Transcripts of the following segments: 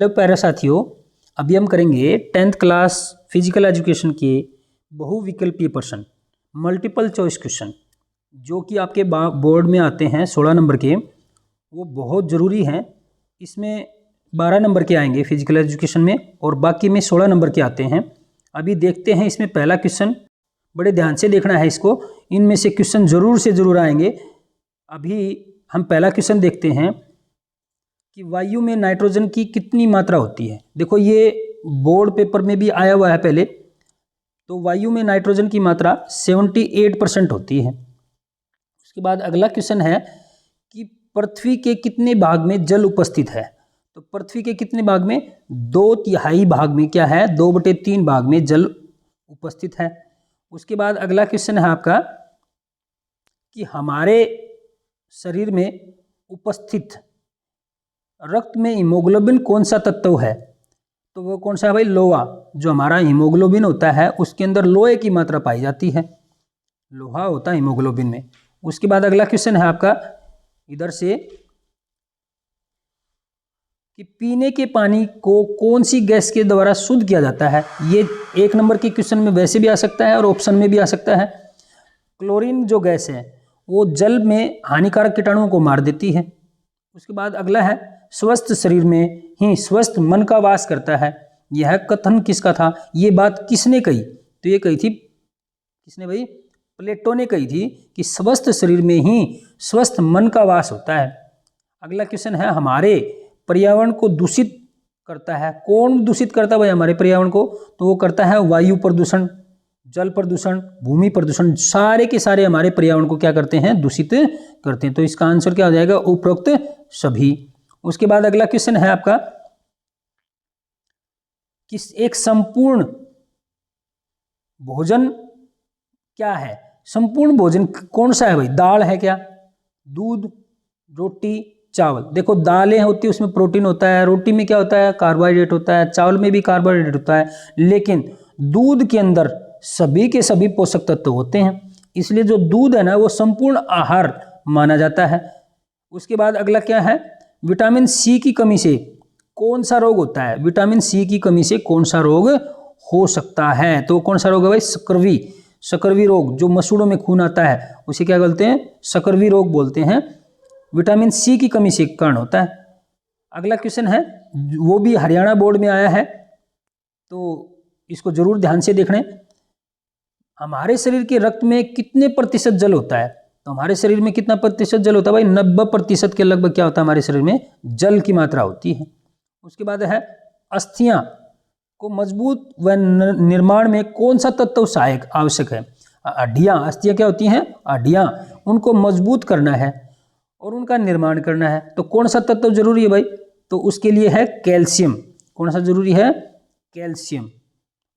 Hello प्यारे साथियों, अभी हम करेंगे 10th क्लास फिजिकल एजुकेशन के बहुविकल्पीय प्रश्न मल्टीपल चॉइस क्वेश्चन जो कि आपके बोर्ड में आते हैं 16 नंबर के। वो बहुत ज़रूरी हैं। इसमें 12 नंबर के आएंगे फिजिकल एजुकेशन में और बाकी में 16 नंबर के आते हैं। अभी देखते हैं इसमें पहला क्वेश्चन, बड़े ध्यान से देखना है इसको, इनमें से क्वेश्चन ज़रूर से ज़रूर आएंगे। अभी हम पहला क्वेश्चन देखते हैं कि वायु में नाइट्रोजन की कितनी मात्रा होती है। देखो ये बोर्ड पेपर में भी आया हुआ है पहले। तो वायु में नाइट्रोजन की मात्रा 78% होती है। उसके बाद अगला क्वेश्चन है कि पृथ्वी के कितने भाग में जल उपस्थित है। तो पृथ्वी के कितने भाग में, 2/3 भाग में क्या है, 2/3 भाग में जल उपस्थित है। उसके बाद अगला क्वेश्चन है आपका कि हमारे शरीर में उपस्थित रक्त में हीमोग्लोबिन कौन सा तत्व है। तो वो कौन सा है भाई, लोहा। जो हमारा हीमोग्लोबिन होता है उसके अंदर लोहे की मात्रा पाई जाती है, लोहा होता है हीमोग्लोबिन में। उसके बाद अगला क्वेश्चन है आपका इधर से कि पीने के पानी को कौन सी गैस के द्वारा शुद्ध किया जाता है। ये 1 नंबर के क्वेश्चन में वैसे भी आ सकता है और ऑप्शन में भी आ सकता है। क्लोरीन जो गैस है वो जल में हानिकारक कीटाणुओं को मार देती है। उसके बाद अगला है स्वस्थ शरीर में ही स्वस्थ मन का वास करता है। यह कथन किसका था, ये बात किसने कही। तो ये कही थी, किसने भाई, प्लेटो ने कही थी कि स्वस्थ शरीर में ही स्वस्थ मन का वास होता है। अगला क्वेश्चन है हमारे पर्यावरण को दूषित करता है। कौन दूषित करता है भाई हमारे पर्यावरण को, तो वो करता है वायु प्रदूषण, जल प्रदूषण, भूमि प्रदूषण। सारे के सारे हमारे पर्यावरण को क्या करते हैं, दूषित करते हैं। तो इसका आंसर क्या हो जाएगा, उपरोक्त सभी। उसके बाद अगला क्वेश्चन है आपका कि एक संपूर्ण भोजन क्या है। संपूर्ण भोजन कौन सा है भाई, दाल है क्या, दूध, रोटी, चावल। देखो दालें होती है उसमें प्रोटीन होता है, रोटी में क्या होता है, कार्बोहाइड्रेट होता है, चावल में भी कार्बोहाइड्रेट होता है, लेकिन दूध के अंदर सभी के सभी पोषक तत्व होते हैं। इसलिए जो दूध है ना वो संपूर्ण आहार माना जाता है। उसके बाद अगला क्या है, विटामिन सी की कमी से कौन सा रोग होता है। विटामिन सी की कमी से कौन सा रोग हो सकता है, तो कौन सा रोग है भाई, सकरवी रोग। जो मसूड़ों में खून आता है उसे क्या बोलते हैं, सकरवी रोग बोलते हैं। विटामिन सी की कमी से कारण होता है। अगला क्वेश्चन है, वो भी हरियाणा बोर्ड में आया है तो इसको जरूर ध्यान से देखना। हमारे शरीर के रक्त में कितने प्रतिशत जल होता है। तो हमारे शरीर में कितना प्रतिशत जल होता है भाई, 90% के लगभग क्या होता है, हमारे शरीर में जल की मात्रा होती है। उसके बाद है अस्थियां को मजबूत व निर्माण में कौन सा तत्व सहायक आवश्यक है। हड्डियां, अस्थियां क्या होती हैं, हड्डियां, उनको मजबूत करना है और उनका निर्माण करना है। तो कौन सा तत्व जरूरी है भाई, तो उसके लिए है कैल्शियम। कौन सा जरूरी है, कैल्शियम।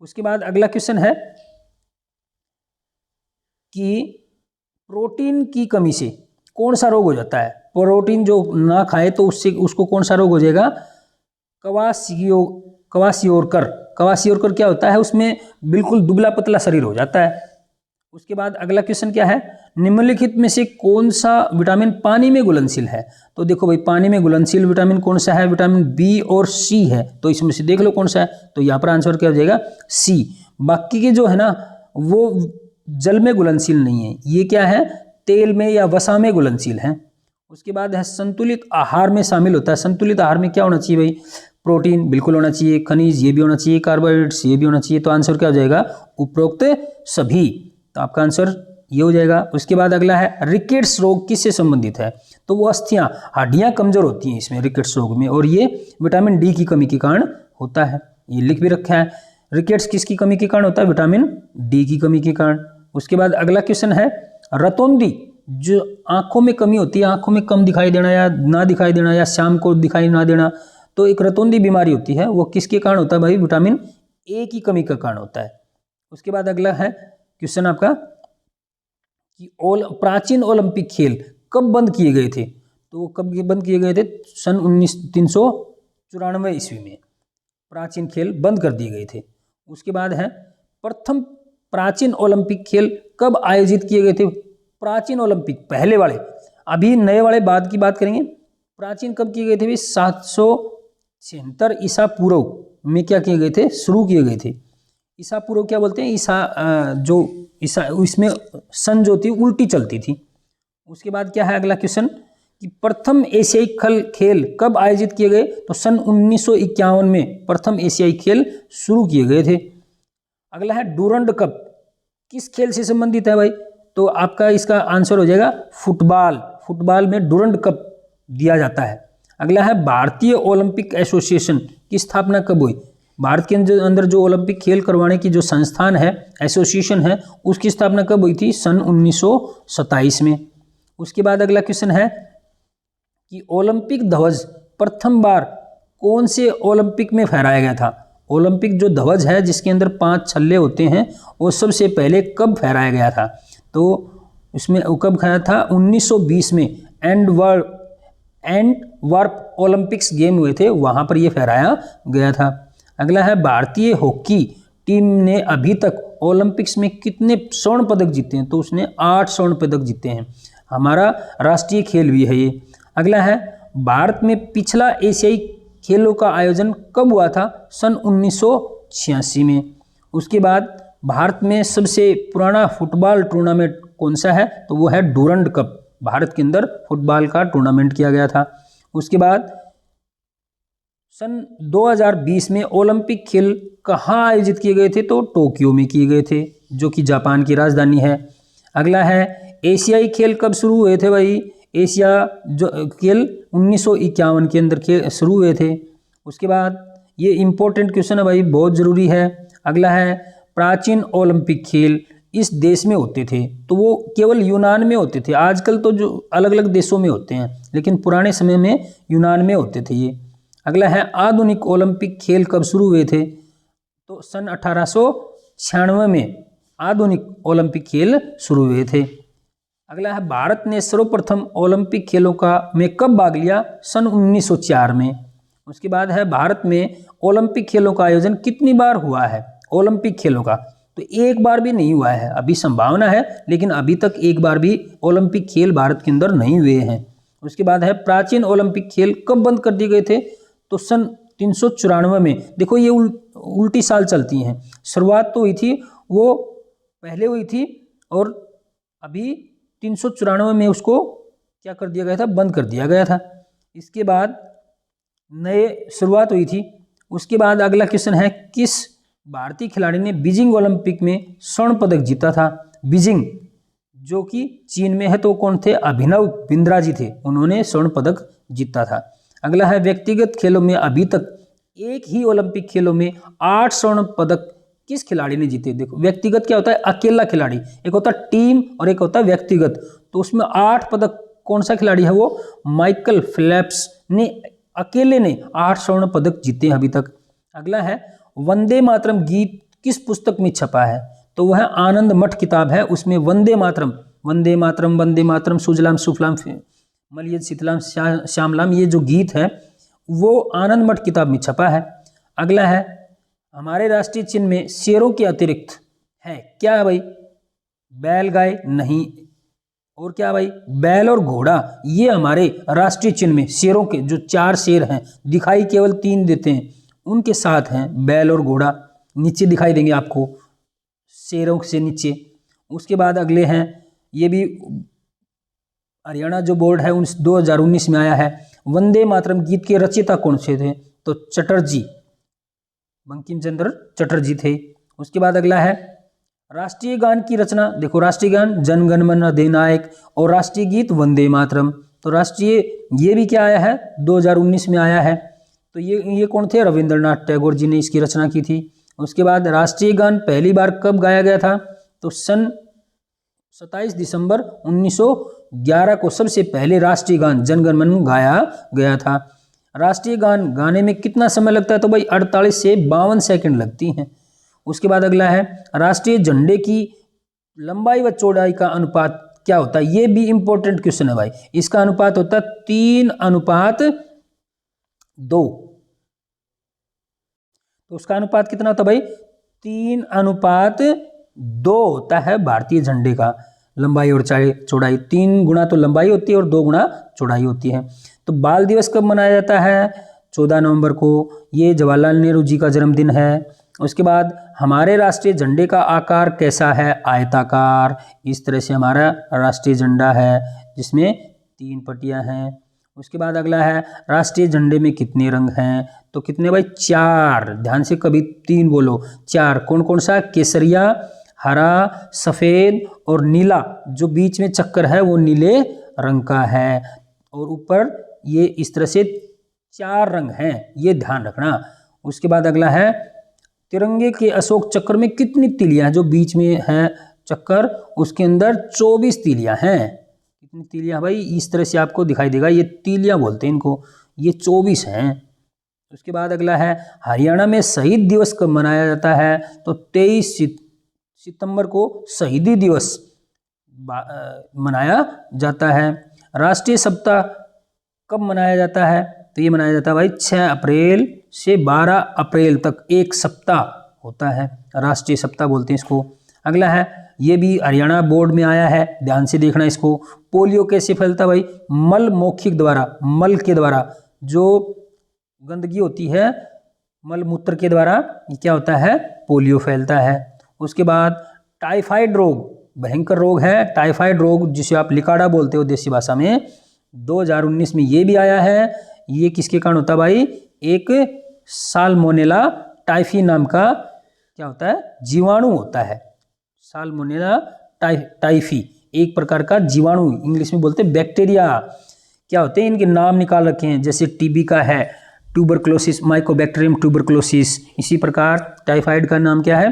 उसके बाद अगला क्वेश्चन है कि प्रोटीन की कमी से कौन सा रोग हो जाता है। प्रोटीन जो ना खाए तो उससे उसको कौन सा रोग हो जाएगा, कवासियोरकर क्या होता है, उसमें बिल्कुल दुबला पतला शरीर हो जाता है। उसके बाद अगला क्वेश्चन क्या है, निम्नलिखित में से कौन सा विटामिन पानी में घुलनशील है। तो देखो भाई पानी में घुलनशील विटामिन कौन सा है, विटामिन बी और सी है। तो इसमें से देख लो कौन सा है, तो यहाँ पर आंसर क्या हो जाएगा, सी। बाकी के जो है ना वो जल में घुलनशील नहीं है, ये क्या है, तेल में या वसा में घुलनशील है। उसके बाद है संतुलित आहार में शामिल होता है। संतुलित आहार में क्या होना चाहिए भाई, प्रोटीन बिल्कुल होना चाहिए, खनिज ये भी होना चाहिए, कार्बोहाइड्रेट्स ये भी होना चाहिए। तो आंसर क्या हो जाएगा, उपरोक्त सभी। तो आपका आंसर ये हो जाएगा। उसके बाद अगला है रिकेट्स रोग किससे संबंधित है। तो वो अस्थियां, हड्डियां कमजोर होती हैं इसमें रिकेट्स रोग में, और ये विटामिन डी की कमी के कारण होता है। ये लिख भी रखा है, रिकेट्स किसकी कमी के कारण होता है, विटामिन डी की कमी के कारण। उसके बाद अगला क्वेश्चन है रतौंधी, जो आंखों में कमी होती है, आंखों में कम दिखाई देना या ना दिखाई देना या शाम को दिखाई ना देना, तो एक रतौंधी बीमारी होती है, वो किसके कारण होता है भाई, विटामिन ए की कमी का कारण होता है। उसके बाद अगला है क्वेश्चन आपका कि प्राचीन ओलंपिक खेल कब बंद किए गए थे। तो वो कब बंद किए गए थे, सन 394 ईस्वी में प्राचीन खेल बंद कर दिए गए थे। उसके बाद है प्रथम प्राचीन ओलंपिक खेल कब आयोजित किए गए थे। प्राचीन ओलंपिक पहले वाले, अभी नए वाले बाद की बात करेंगे। प्राचीन कब किए गए थे, 700 76 ईसा पूर्व में क्या किए गए थे, शुरू किए गए थे। ईसा पूर्व क्या बोलते हैं, जो ईसा इसमें सन जो थी उल्टी चलती थी। उसके बाद क्या है अगला क्वेश्चन कि प्रथम एशियाई खेल कब आयोजित किए गए, तो सन 1951 में प्रथम एशियाई खेल शुरू किए गए थे। अगला है डूरंड कप किस खेल से संबंधित है भाई, तो आपका इसका आंसर हो जाएगा फुटबॉल में डूरंड कप दिया जाता है। अगला है भारतीय ओलंपिक एसोसिएशन की स्थापना कब हुई, भारत के अंदर जो ओलंपिक खेल करवाने की जो संस्थान है, एसोसिएशन है, उसकी स्थापना कब हुई थी, सन 1927 में। उसके बाद अगला क्वेश्चन है कि ओलंपिक ध्वज प्रथम बार कौन से ओलंपिक में फहराया गया था। ओलंपिक जो ध्वज है जिसके अंदर 5 छल्ले होते हैं, वो सबसे पहले कब फहराया गया था, तो इसमें कब फहराया था, 1920 में एंटवर्प ओलंपिक्स गेम हुए थे, वहाँ पर ये फहराया गया था। अगला है भारतीय हॉकी टीम ने अभी तक ओलंपिक्स में कितने स्वर्ण पदक जीते हैं, तो उसने 8 स्वर्ण पदक जीते हैं। हमारा राष्ट्रीय खेल भी है ये। अगला है भारत में पिछला एशियाई खेलों का आयोजन कब हुआ था, सन 1986 में। उसके बाद भारत में सबसे पुराना फुटबॉल टूर्नामेंट कौन सा है, तो वो है डूरंड कप, भारत के अंदर फुटबॉल का टूर्नामेंट किया गया था। उसके बाद सन 2020 में ओलंपिक खेल कहाँ आयोजित किए गए थे, तो टोक्यो में किए गए थे, जो कि जापान की राजधानी है। अगला है एशियाई खेल कब शुरू हुए थे भाई, एशिया जो खेल 1951 के अंदर खेल शुरू हुए थे। उसके बाद ये इंपॉर्टेंट क्वेश्चन है भाई, बहुत ज़रूरी है। अगला है प्राचीन ओलंपिक खेल इस देश में होते थे, तो वो केवल यूनान में होते थे। आजकल तो जो अलग अलग देशों में होते हैं, लेकिन पुराने समय में यूनान में होते थे ये। अगला है आधुनिक ओलंपिक खेल कब शुरू हुए थे, तो सन 1896 में आधुनिक ओलंपिक खेल शुरू हुए थे। अगला है भारत ने सर्वप्रथम ओलंपिक खेलों में कब भाग लिया, सन 1904 में। उसके बाद है भारत में ओलंपिक खेलों का आयोजन कितनी बार हुआ है, ओलंपिक खेलों का, तो एक बार भी नहीं हुआ है। अभी संभावना है, लेकिन अभी तक एक बार भी ओलंपिक खेल भारत के अंदर नहीं हुए हैं। उसके बाद है प्राचीन ओलंपिक खेल कब बंद कर दिए गए थे, तो सन 394 में। देखो ये उल्टी साल चलती हैं, शुरुआत तो हुई थी वो पहले हुई थी, और अभी 394 में उसको क्या कर दिया गया था, बंद कर दिया गया था। इसके बाद नए शुरुआत हुई थी। उसके बाद अगला क्वेश्चन है किस भारतीय खिलाड़ी ने बीजिंग ओलंपिक में स्वर्ण पदक जीता था। बीजिंग जो कि चीन में है, तो कौन थे, अभिनव बिंद्रा जी थे, उन्होंने स्वर्ण पदक जीता था। अगला है व्यक्तिगत खेलों में अभी तक एक ही ओलंपिक खेलों में 8 स्वर्ण पदक किस खिलाड़ी ने जीते। देखो व्यक्तिगत क्या होता है, अकेला खिलाड़ी, एक होता है टीम और एक होता है व्यक्तिगत, तो उसमें 8 पदक कौन सा खिलाड़ी है, वो माइकल फेल्प्स ने अकेले ने 8 स्वर्ण पदक जीते हैं अभी तक। अगला है वंदे मातरम गीत किस पुस्तक में छपा है, तो वह आनंद मठ किताब है, उसमें वंदे मातरम वंदे मातरम सुजलाम सुफलाम मलयज शीतलाम श्यामलाम, ये जो गीत है वो आनंद मठ किताब में छपा है। अगला है हमारे राष्ट्रीय चिन्ह में शेरों के अतिरिक्त है क्या है भाई, बैल गाय नहीं, और क्या भाई, बैल और घोड़ा, ये हमारे राष्ट्रीय चिन्ह में शेरों के जो 4 शेर हैं, दिखाई केवल 3 देते हैं, उनके साथ हैं बैल और घोड़ा, नीचे दिखाई देंगे आपको शेरों से नीचे। उसके बाद अगले हैं, ये भी हरियाणा जो बोर्ड है 2019 में आया है, वंदे मातरम गीत के रचयिता कौन से थे, तो चटर्जी, बंकिम चंद्र चटर्जी थे। उसके बाद अगला है राष्ट्रीय गान की रचना, देखो राष्ट्रीय गान जन गण मन अधिनायक और राष्ट्रीय गीत वंदे मातरम, तो राष्ट्रीय ये भी क्या आया है 2019 में आया है, तो ये कौन थे, रविंद्रनाथ टैगोर जी ने इसकी रचना की थी। उसके बाद राष्ट्रीय गान पहली बार कब गाया गया था, तो सन 27 दिसंबर 1911 को सबसे पहले राष्ट्रीय गान जन गण मन गाया गया था। राष्ट्रीय गान गाने में कितना समय लगता है, तो भाई 48 से 52 सेकंड लगती हैं। उसके बाद अगला है राष्ट्रीय झंडे की लंबाई व चौड़ाई का अनुपात क्या होता है, ये भी इंपॉर्टेंट क्वेश्चन है भाई। इसका अनुपात होता है 3:2, तो उसका अनुपात कितना होता है भाई, 3:2 होता है भारतीय झंडे का लंबाई और चौड़ाई। 3 गुना तो लंबाई होती है और 2 गुना चौड़ाई होती है। तो बाल दिवस कब मनाया जाता है, 14 नवंबर को, ये जवाहरलाल नेहरू जी का जन्मदिन है। उसके बाद हमारे राष्ट्रीय झंडे का आकार कैसा है? आयताकार। इस तरह से हमारा राष्ट्रीय झंडा है जिसमें 3 पट्टियां हैं। उसके बाद अगला है राष्ट्रीय झंडे में कितने रंग हैं? तो कितने भाई? 4। ध्यान से कभी 3 बोलो, 4। कौन कौन सा? केसरिया, हरा, सफ़ेद और नीला। जो बीच में चक्कर है वो नीले रंग का है और ऊपर ये इस तरह से 4 रंग हैं, ये ध्यान रखना। उसके बाद अगला है तिरंगे के अशोक चक्र में कितनी तीलियां हैं? जो बीच में है चक्कर उसके अंदर 24 तीलियां हैं। कितनी तीलियां भाई? इस तरह से आपको दिखाई देगा, ये तीलियां बोलते हैं इनको, ये 24 हैं। उसके बाद अगला है हरियाणा में शहीद दिवस कब मनाया जाता है? तो 23 सितंबर को शहीदी दिवस मनाया जाता है। राष्ट्रीय सप्ताह कब मनाया जाता है? तो ये मनाया जाता है भाई 6 अप्रैल से 12 अप्रैल तक एक सप्ताह होता है, राष्ट्रीय सप्ताह बोलते हैं इसको। अगला है, ये भी हरियाणा बोर्ड में आया है, ध्यान से देखना इसको। पोलियो कैसे फैलता भाई? मल मौखिक द्वारा, मल के द्वारा जो गंदगी होती है मल मूत्र के द्वारा ये क्या होता है? पोलियो फैलता है। उसके बाद टाइफाइड रोग, भयंकर रोग है टाइफाइड रोग, जिसे आप लिकाड़ा बोलते हो देसी भाषा में। 2019 में ये भी आया है। ये किसके कारण होता है भाई? एक साल्मोनेला टाइफी नाम का क्या होता है? जीवाणु होता है। साल्मोनेला टाइफी एक प्रकार का जीवाणु, इंग्लिश में बोलते हैं बैक्टीरिया। क्या होते हैं? इनके नाम निकाल रखे हैं, जैसे टीबी का है ट्यूबरक्लोसिस, माइकोबैक्टीरियम ट्यूबरक्लोसिस। इसी प्रकार टाइफाइड का नाम क्या है?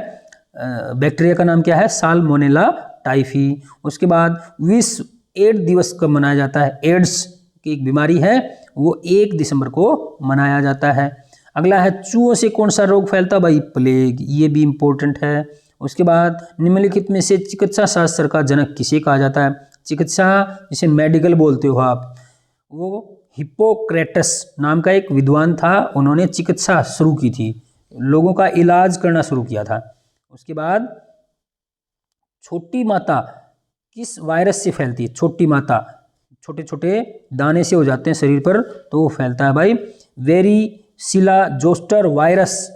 बैक्टीरिया का नाम क्या है? Salmonella typhi. उसके बाद विश्व एड्स दिवस कब मनाया जाता है? एड्स की एक बीमारी है, वो 1 दिसंबर को मनाया जाता है। अगला है चूहों से कौन सा रोग फैलता भाई? प्लेग, ये भी इंपॉर्टेंट है। उसके बाद निम्नलिखित में से चिकित्सा शास्त्र का जनक किसे कहा जाता है? चिकित्सा जिसे मेडिकल बोलते हो आप, वो हिप्पोक्रेटस नाम का एक विद्वान था। उन्होंने चिकित्सा शुरू की थी, लोगों का इलाज करना शुरू किया था। उसके बाद छोटी माता किस वायरस से फैलती है? छोटी माता, छोटे छोटे दाने से हो जाते हैं शरीर पर, तो वो फैलता है भाई वेरिसिला जोस्टर वायरस।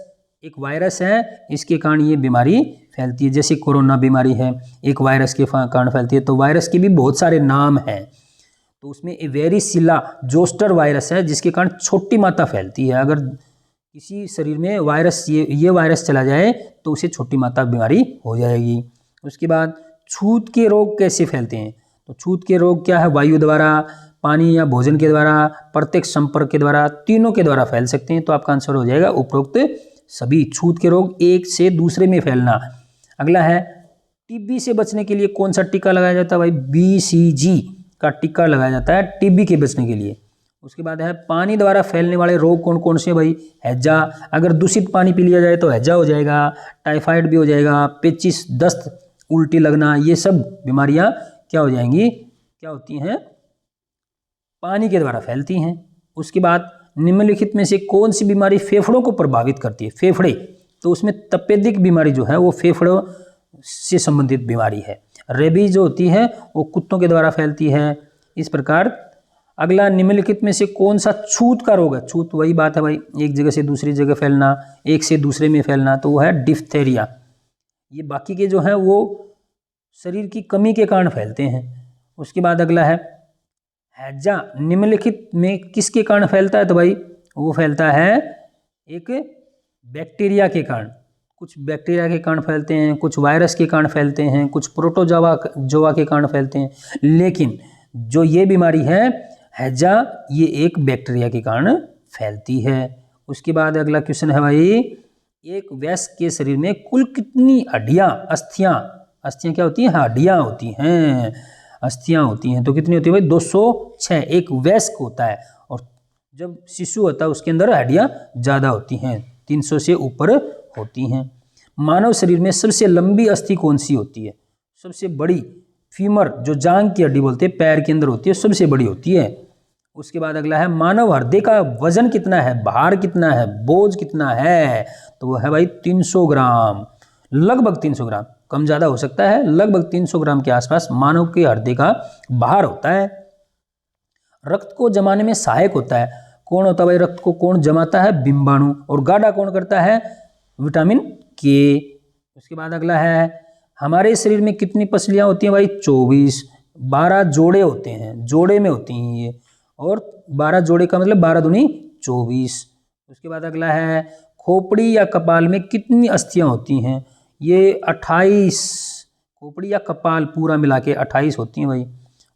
एक वायरस है, इसके कारण ये बीमारी फैलती है। जैसे कोरोना बीमारी है, एक वायरस के कारण फैलती है। तो वायरस के भी बहुत सारे नाम हैं, तो उसमें वेरिसिला जोस्टर वायरस है जिसके कारण छोटी माता फैलती है। अगर किसी शरीर में वायरस ये वायरस चला जाए तो उसे छोटी माता बीमारी हो जाएगी। उसके बाद छूत के रोग कैसे फैलते हैं? तो छूत के रोग क्या है? वायु द्वारा, पानी या भोजन के द्वारा, प्रत्यक्ष संपर्क के द्वारा, तीनों के द्वारा फैल सकते हैं। तो आपका आंसर हो जाएगा उपरोक्त सभी। छूत के रोग एक से दूसरे में फैलना। अगला है टीबी से बचने के लिए कौन सा टीका लगाया जाता है भाई? BCG का टीका लगाया जाता है टीबी के बचने के लिए। उसके बाद है पानी द्वारा फैलने वाले रोग कौन कौन से भाई? हैजा, अगर दूषित पानी पी लिया जाए तो हैजा हो जाएगा, टाइफाइड भी हो जाएगा, पेचिश, दस्त, उल्टी लगना, ये सब बीमारियां क्या हो जाएंगी? क्या होती हैं? पानी के द्वारा फैलती हैं। उसके बाद निम्नलिखित में से कौन सी बीमारी फेफड़ों को प्रभावित करती है? फेफड़े, तो उसमें तपेदिक बीमारी जो है वो फेफड़ों से संबंधित बीमारी है। रेबीज जो होती है वो कुत्तों के द्वारा फैलती है। इस प्रकार अगला निम्नलिखित में से कौन सा छूत का रोग है? छूत वही बात है भाई, एक जगह से दूसरी जगह फैलना, एक से दूसरे में फैलना, तो वो है डिफ्थेरिया। ये बाकी के जो हैं वो शरीर की कमी के कारण फैलते हैं। उसके बाद अगला है हैजा, निम्नलिखित में किसके कारण फैलता है? तो भाई वो फैलता है एक बैक्टीरिया के कारण। कुछ बैक्टीरिया के कारण फैलते हैं, कुछ वायरस के कारण फैलते हैं, कुछ प्रोटोजोआ के कारण फैलते हैं। लेकिन जो ये बीमारी है हैजा, ये एक बैक्टीरिया के कारण फैलती है। उसके बाद अगला क्वेश्चन है भाई, एक वयस्क के शरीर में कुल कितनी हड्डियां, अस्थियां क्या होती हैं? हड्डियां होती हैं, अस्थियां होती हैं। तो कितनी होती है भाई? 206 एक वयस्क होता है, और जब शिशु होता है उसके अंदर हड्डियां ज़्यादा होती हैं, 300 से ऊपर होती हैं। मानव शरीर में सबसे लंबी अस्थि कौन सी होती है? सबसे बड़ी फीमर, जो जांग की हड्डी बोलते हैं, पैर के अंदर होती है, सबसे बड़ी होती है। उसके बाद अगला है मानव हृदय का वजन कितना है? भार कितना है? बोझ कितना है? तो वो है भाई 300 ग्राम, लगभग 300 ग्राम, कम ज़्यादा हो सकता है, लगभग 300 ग्राम के आसपास मानव के हृदय का भार होता है। रक्त को जमाने में सहायक होता है कौन होता है भाई, रक्त को कौन जमाता है, बिंबाणु, और गाढ़ा कौन करता है, विटामिन के। उसके बाद अगला है, हमारे शरीर में कितनी पसलियां होती हैं भाई, 24, 12 जोड़े होते हैं, जोड़े में होती हैं ये, और 12 जोड़े का मतलब 12 दूनी 24। उसके बाद अगला है, खोपड़ी या कपाल में कितनी अस्थियां होती हैं, ये 28, खोपड़ी या कपाल पूरा मिला के 28 होती हैं भाई।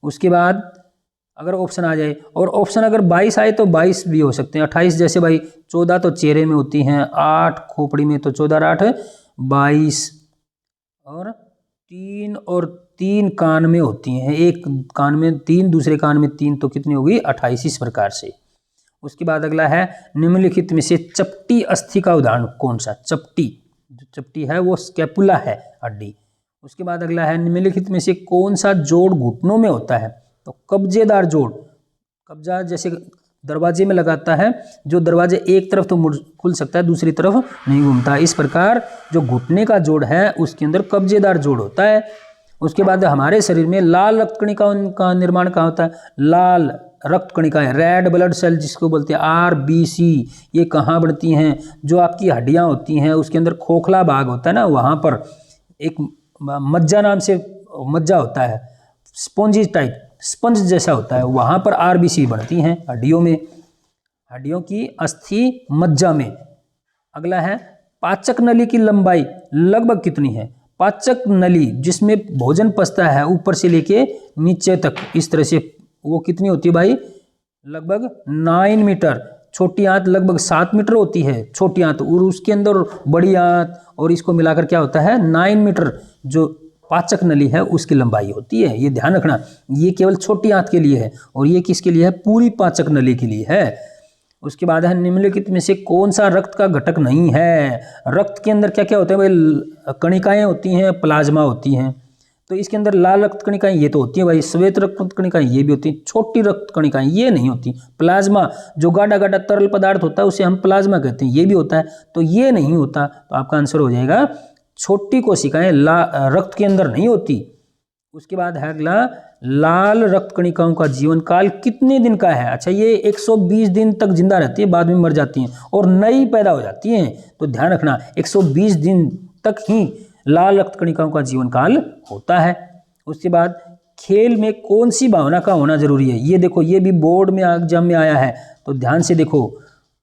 उसके बाद अगर ऑप्शन आ जाए, और ऑप्शन अगर 22 आए तो 22 भी हो सकते हैं, 28 जैसे भाई 14 तो चेहरे में होती हैं, 8 खोपड़ी में, तो 14 8 22, और 3 कान में होती हैं, एक कान में 3, दूसरे कान में 3, तो कितनी होगी, 28 इस प्रकार से। उसके बाद अगला है, निम्नलिखित में से चपटी अस्थि का उदाहरण कौन सा, चपटी, जो चपटी है वो स्कैपुला है, हड्डी। उसके बाद अगला है, निम्नलिखित में से कौन सा जोड़ घुटनों में होता है, तो कब्जेदार जोड़, कब्जा जैसे दरवाजे में लगाता है, जो दरवाजे एक तरफ तो खुल सकता है, दूसरी तरफ नहीं घूमता, इस प्रकार जो घुटने का जोड़ है उसके अंदर कब्जेदार जोड़ होता है। उसके बाद हमारे शरीर में लाल रक्त कणिकाओं का निर्माण कहाँ होता है, लाल रक्त कणिकाएं, रेड ब्लड सेल जिसको बोलते हैं, RBC, ये कहाँ बनती हैं, जो आपकी हड्डियाँ होती हैं उसके अंदर खोखला भाग होता है ना, वहाँ पर एक मज्जा नाम से मज्जा होता है, स्पॉन्जी टाइप, स्पंज जैसा होता है, वहाँ पर RBC बनती हैं हड्डियों में, हड्डियों की अस्थि मज्जा में। अगला है, पाचक नली की लंबाई लगभग कितनी है, पाचक नली जिसमें भोजन पचता है ऊपर से लेके नीचे तक, इस तरह से वो कितनी होती है भाई, लगभग 9 मीटर, छोटी आंत लगभग 7 मीटर होती है, छोटी आंत, और उसके अंदर बड़ी आंत और इसको मिलाकर क्या होता है, 9 मीटर जो पाचक नली है उसकी लंबाई होती है, ये ध्यान रखना। ये केवल छोटी आंत के लिए है, और ये किसके लिए है, पूरी पाचक नली के लिए है। उसके बाद है, निम्नलिखित में से कौन सा रक्त का घटक नहीं है, रक्त के अंदर क्या क्या होता है भाई, कणिकाएं होती हैं, प्लाज्मा होती हैं, तो इसके अंदर लाल रक्त कणिकाएं ये तो होती हैं भाई, श्वेत रक्त कणिकाएं ये भी होती हैं, छोटी रक्त कणिकाएं ये नहीं होती, प्लाज्मा जो गाढ़ा गाढ़ा तरल पदार्थ होता है उसे हम प्लाज्मा कहते हैं, ये भी होता है, तो ये नहीं होता, तो आपका आंसर हो जाएगा छोटी कोशिकाएं रक्त के अंदर नहीं होती। उसके बाद है अगला, लाल रक्त कणिकाओं का जीवन काल कितने दिन का है, अच्छा ये 120 दिन तक जिंदा रहती है, बाद में मर जाती हैं और नई पैदा हो जाती हैं, तो ध्यान रखना 120 दिन तक ही लाल रक्त कणिकाओं का जीवन काल होता है। उसके बाद, खेल में कौन सी भावना का होना जरूरी है, ये देखो ये भी बोर्ड में एग्जाम में आया है, तो ध्यान से देखो,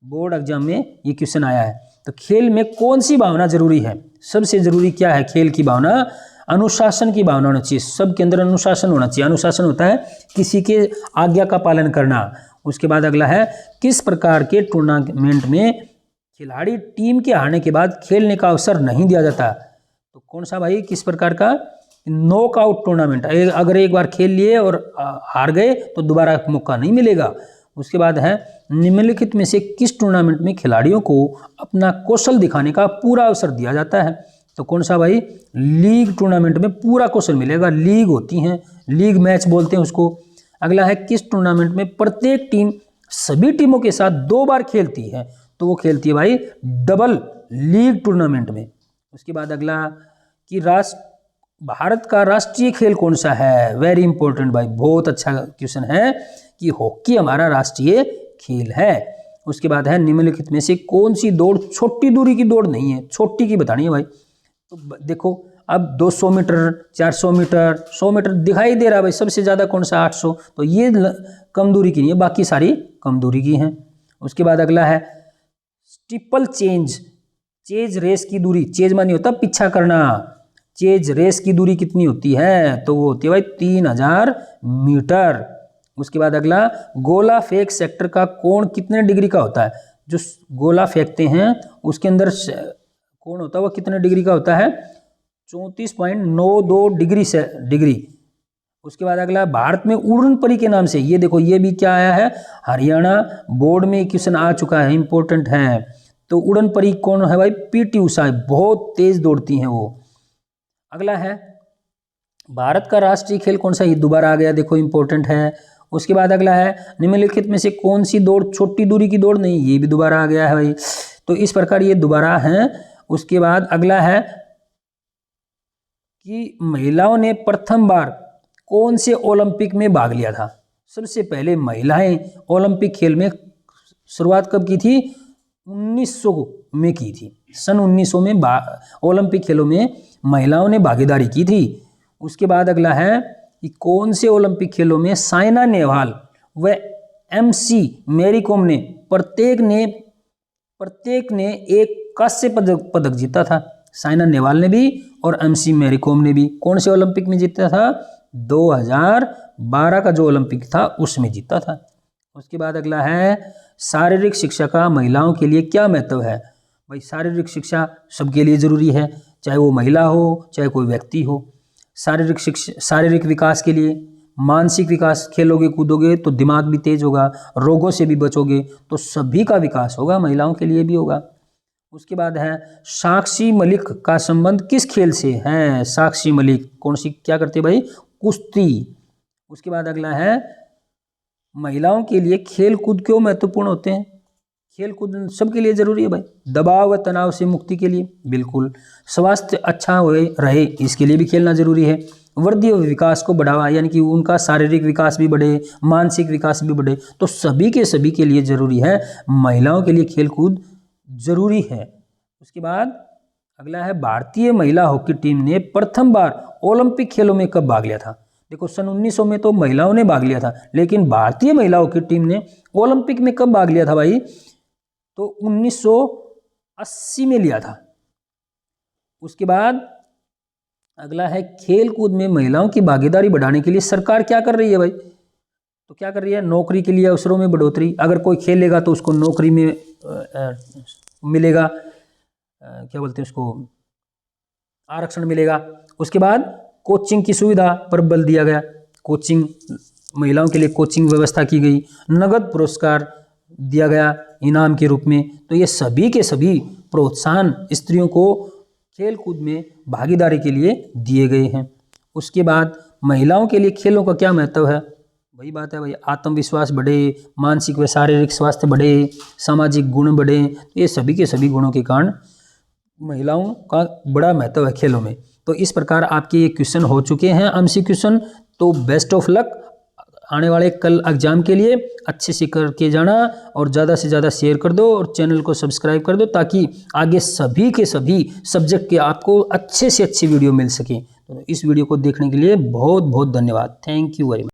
बोर्ड एग्जाम में ये क्वेश्चन आया है, तो खेल में कौन सी भावना जरूरी है, सबसे जरूरी क्या है खेल की भावना, अनुशासन की भावना होना चाहिए, सबके अंदर अनुशासन होना चाहिए, अनुशासन होता है किसी के आज्ञा का पालन करना। उसके बाद अगला है, किस प्रकार के टूर्नामेंट में खिलाड़ी टीम के हारने के बाद खेलने का अवसर नहीं दिया जाता, तो कौन सा भाई, किस प्रकार का, नॉकआउट टूर्नामेंट, अगर एक बार खेल लिए और हार गए तो दोबारा मौका नहीं मिलेगा। उसके बाद है, निम्नलिखित में से किस टूर्नामेंट में खिलाड़ियों को अपना कौशल दिखाने का पूरा अवसर दिया जाता है, तो कौन सा भाई, लीग टूर्नामेंट में पूरा कौशल मिलेगा, लीग होती हैं, लीग मैच बोलते हैं उसको। अगला है, किस टूर्नामेंट में प्रत्येक टीम सभी टीमों के साथ 2 बार खेलती है, तो वो खेलती है भाई डबल लीग टूर्नामेंट में। उसके बाद अगला, कि भारत का राष्ट्रीय खेल कौन सा है, वेरी इंपॉर्टेंट भाई, बहुत अच्छा क्वेश्चन है, कि हॉकी हमारा राष्ट्रीय खेल है। उसके बाद है, निम्नलिखित में से कौन सी दौड़ छोटी दूरी की दौड़ नहीं है, छोटी की बतानी है भाई, तो देखो अब 200 मीटर, 400 मीटर, 100 मीटर दिखाई दे रहा है भाई, सबसे ज़्यादा कौन सा 800, तो ये कम दूरी की नहीं है, बाकी सारी कम दूरी की हैं। उसके बाद अगला है, स्टीपल चेज रेस की दूरी, चेज मानी होता पीछा करना, चेज रेस की दूरी कितनी होती है, तो वो होती है भाई 3000 मीटर। उसके बाद अगला, गोला फेंक सेक्टर का कोण कितने डिग्री का होता है, जो गोला फेंकते हैं उसके अंदर कोण होता है वो कितने डिग्री का होता है, 34.92 डिग्री। उसके बाद अगला, भारत में उड़न परी के नाम से, ये देखो ये भी क्या आया है, हरियाणा बोर्ड में क्वेश्चन आ चुका है, इंपॉर्टेंट है, तो उड़न परी कौन है भाई, PT उषा, बहुत तेज दौड़ती हैं वो। अगला है, भारत का राष्ट्रीय खेल कौन सा, ये दोबारा आ गया, देखो इंपॉर्टेंट है। उसके बाद अगला है, निम्नलिखित में से कौन सी दौड़ छोटी दूरी की दौड़ नहीं, ये भी दोबारा आ गया है भाई, तो इस प्रकार ये दोबारा है। उसके बाद अगला है, कि महिलाओं ने प्रथम बार कौन से ओलंपिक में भाग लिया था, सबसे पहले महिलाएं ओलंपिक खेल में शुरुआत कब की थी? 1900 में की थी। सन 1900 में ओलंपिक खेलों में महिलाओं ने भागीदारी की थी। उसके बाद अगला है कि कौन से ओलंपिक खेलों में साइना नेहवाल व MC मैरी कॉम ने प्रत्येक ने एक कांस्य पदक जीता था। साइना नेहवाल ने भी और MC मैरी कॉम ने भी कौन से ओलंपिक में जीता था? 2012 का जो ओलंपिक था उसमें जीता था। उसके बाद अगला है शारीरिक शिक्षा का महिलाओं के लिए क्या महत्व है? भाई शारीरिक शिक्षा सबके लिए जरूरी है, चाहे वो महिला हो चाहे कोई व्यक्ति हो। शारीरिक विकास के लिए, मानसिक विकास, खेलोगे कूदोगे तो दिमाग भी तेज होगा, रोगों से भी बचोगे, तो सभी का विकास होगा, महिलाओं के लिए भी होगा। उसके बाद है साक्षी मलिक का संबंध किस खेल से है? साक्षी मलिक कौन सी क्या करते भाई? कुश्ती। उसके बाद अगला है महिलाओं के लिए खेल कूद क्यों महत्वपूर्ण होते हैं? खेल कूद सबके लिए जरूरी है भाई। दबाव व तनाव से मुक्ति के लिए, बिल्कुल। स्वास्थ्य अच्छा रहे इसके लिए भी खेलना जरूरी है। वृद्धि और विकास को बढ़ावा, यानी कि उनका शारीरिक विकास भी बढ़े, मानसिक विकास भी बढ़े, तो सभी के लिए जरूरी है। महिलाओं के लिए खेल कूद जरूरी है। उसके बाद अगला है भारतीय महिला हॉकी टीम ने प्रथम बार ओलंपिक खेलों में कब भाग लिया था? देखो सन 1900 में तो महिलाओं ने भाग लिया था, लेकिन भारतीय महिला हॉकी टीम ने ओलंपिक में कब भाग लिया था भाई? तो 1980 में लिया था। उसके बाद अगला है खेल कूद में महिलाओं की भागीदारी बढ़ाने के लिए सरकार क्या कर रही है भाई? तो क्या कर रही है? नौकरी के लिए अवसरों में बढ़ोतरी। अगर कोई खेलेगा तो उसको नौकरी में मिलेगा, क्या बोलते हैं उसको, आरक्षण मिलेगा। उसके बाद कोचिंग की सुविधा पर बल दिया गया, कोचिंग, महिलाओं के लिए कोचिंग व्यवस्था की गई, नगद पुरस्कार दिया गया इनाम के रूप में। तो ये सभी के सभी प्रोत्साहन स्त्रियों को खेल कूद में भागीदारी के लिए दिए गए हैं। उसके बाद महिलाओं के लिए खेलों का क्या महत्व है? वही बात है भाई, आत्मविश्वास बढ़े, मानसिक व शारीरिक स्वास्थ्य बढ़े, सामाजिक गुण बढ़े, ये सभी के सभी गुणों के कारण महिलाओं का बड़ा महत्व है खेलों में। तो इस प्रकार आपके ये क्वेश्चन हो चुके हैं एमसी क्वेश्चन। तो बेस्ट ऑफ लक आने वाले कल एग्जाम के लिए, अच्छे से करके जाना और ज़्यादा से ज़्यादा शेयर कर दो और चैनल को सब्सक्राइब कर दो, ताकि आगे सभी के सभी सब्जेक्ट के आपको अच्छे से अच्छी वीडियो मिल सके। तो इस वीडियो को देखने के लिए बहुत बहुत धन्यवाद। Thank you very much.